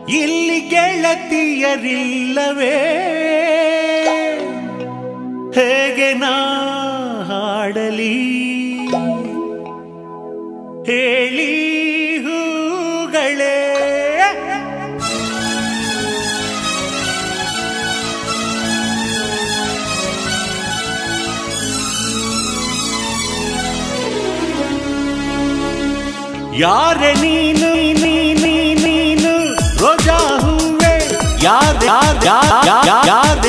ಇಲ್ಲಿ ಗೆಳತಿಯರಿಲ್ಲವೇ ಹೇಗೆ ನಾ ಹಾಡಲಿ ಹೇಳಿ ಹೂಗಳೇ ಯಾರೆ ನೀನು ನೀನು ರೋಜಾ ಹೂವೆ ಯಾರೆ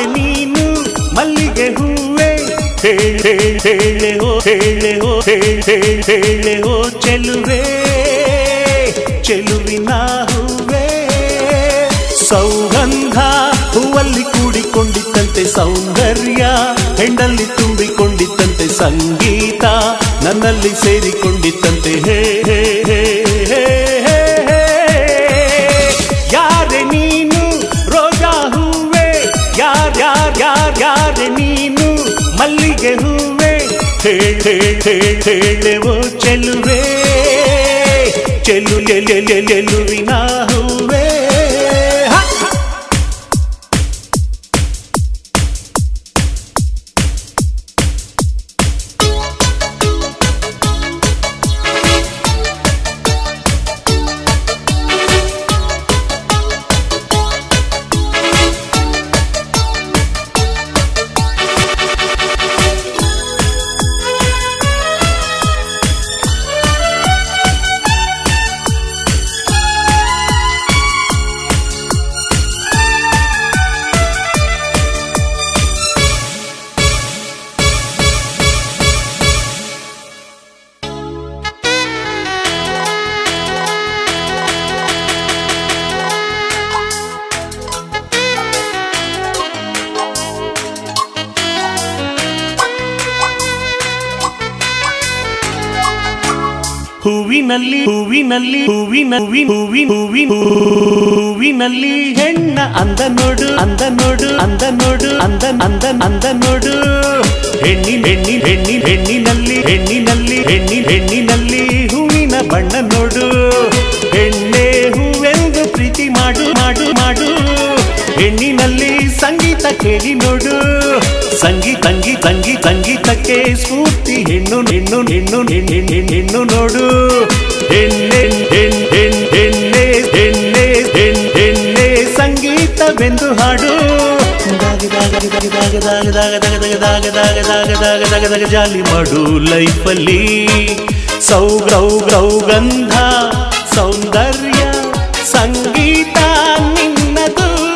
ನೀನು ಮಲ್ಲಿಗೆ ಹೂವೆ ಹೇಳೆ ಹೋ ಚೆಲುವೆ ಚೆಲುವಿನ ಹೂವೆ ಸೌಗಂಧ ಹೂವಲ್ಲಿ ಕೂಡಿಕೊಂಡಿತ್ತಂತೆ ಸೌಂದರ್ಯ ಹೆಣ್ಣಲ್ಲಿ ತುಂಬಿಕೊಂಡಿತ್ತಂತೆ ಸಂಗೀತ ನನ್ನಲ್ಲಿ ಸೇರಿಕೊಂಡಿತ್ತಂತೆ ಹೇ ಹೇ ಹೇ ಯಾರೆ ನೀನು ರೋಜಾ ಹೂವೆ ಯಾರೆ ನೀನು ಮಲ್ಲಿಗೆ ಹೂವೆ ಹೇಳೆವೋ ಚೆಲುವೆ ಚೆಲುವಿನ ಹೂವೆ ಹೂವಿನಲ್ಲಿ ಹೆಣ್ಣ ಅಂದ ನೋಡು ಹೆಣ್ಣಿನಲ್ಲಿ ಹೂವಿನ ಬಣ್ಣ ನೋಡು ಹೆಣ್ಣೆ ಹೂವೆಂದು ಪ್ರೀತಿ ಮಾಡು ಹೆಣ್ಣಿನಲ್ಲಿ ಸಂಗೀತ ಕೇಳಿ ನೋಡು ಸಂಗೀತಕ್ಕೆ ಸ್ಫೂರ್ತಿ ಹೆಣ್ಣು ನೋಡು ಹೆಣ್ಣೆ ಸಂಗೀತವೆಂದು ಹಾಡು ಜಾಲಿ ಮಾಡು ಲೈಫಲ್ಲಿ ಸೌಗಂಧ ಸೌಂದರ್ಯ ಸಂಗೀತ ನಿನ್ನದು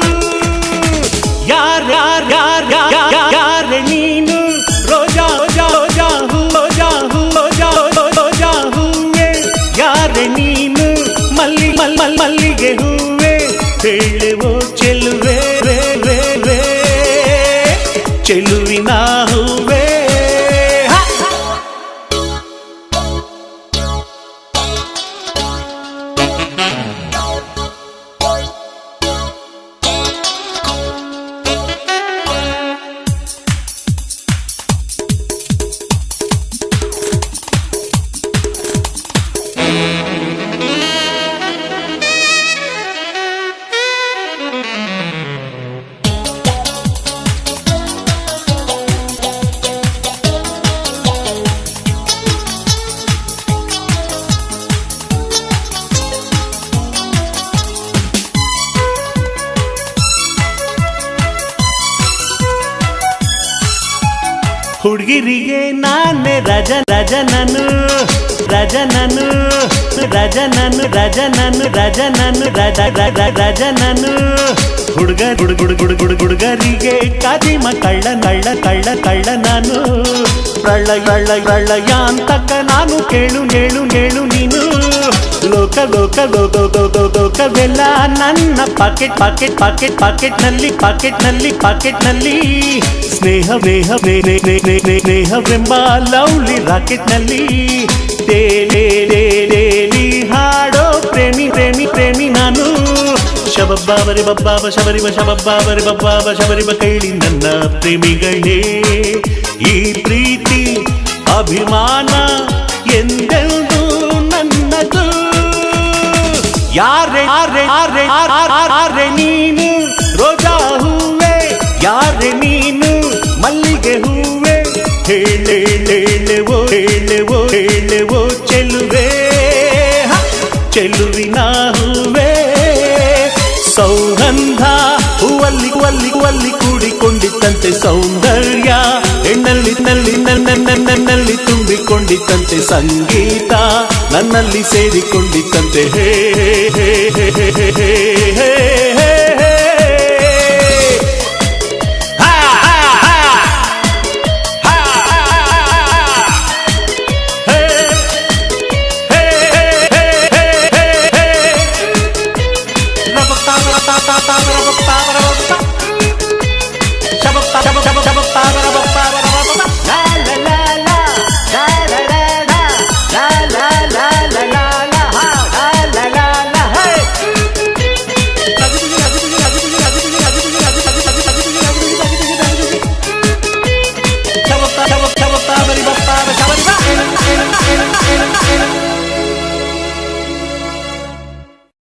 ಯಾರೆ ನೀನು ರೋಜಾ ಹೂವೆ ಯಾರೆ ನೀನು ಮಲ್ಲಿಗೆ ಹೂವೆ ಹೇಳುವೋ ಚೆಲುವೆ ಚೆಲುವಿನ ಹೂವೆ ಹುಡುಗಿರಿಗೆ ನಾನೇ ರಾಜ ನಾನು ಹುಡುಗರಿಗೆ ಕಾದಿಮ ಕಳ್ಳ ನಾನು ಪ್ರಳಯ ಅಂತಕ್ಕ ನಾನು ಕೇಳು ನೀನು ಲೋಕವೆಲ್ಲ ನನ್ನ ಪಾಕೆಟ್ನಲ್ಲಿ ಸ್ನೇಹವೆಂಬ ಲವ್ಲಿ ರಾಕೆಟ್ನಲ್ಲಿ ತೇಲಿ ಹಾಡೋ ಪ್ರೇಮಿ ನಾನು ಶಬರಿ ಬಬ್ಬಾಬ ಕೈಲಿ ನನ್ನ ಪ್ರೇಮಿಗಳೇ ಈ ಪ್ರೀತಿ ಅಭಿಮಾನ ಎಂದೆಂದು ನನ್ನದು ಯಾರೆ ಯಾರೆ ಯಾರೆ ಯಾರೆ ನೀನು ರೋಜಾ ಹೂವೆ ಯಾರೆ ನೀನು ಮಲ್ಲಿಗೆ ಹೂವೆ ಹೇಳೆಳೆವೋ ಹೇಳೆವೋ ಹೇಳೆವೋ ಚೆಲುವೆ ಚೆಲುವಿನ ಹೂವೆ ಸೌಗಂಧ ಹೂವಲ್ಲಿ ಹೂವಲ್ಲಿ ಹೂವಲ್ಲಿ ಕೂಡಿಕೊಂಡಿತ್ತಂತೆ ಸೌಂದರ್ಯ ಹೆಣ್ಣಲ್ಲಿ ನನ್ನಲ್ಲಿ ತುಂಬಿಕೊಂಡಿತ್ತಂತೆ ಸಂಗೀತ ನನ್ನಲ್ಲಿ ಸೇರಿಕೊಂಡಿತ್ತಂತೆ ಹೇ ಹೇ ಹೇ ಹೇ ಹೇ ಹೇ ಹೇ Shabba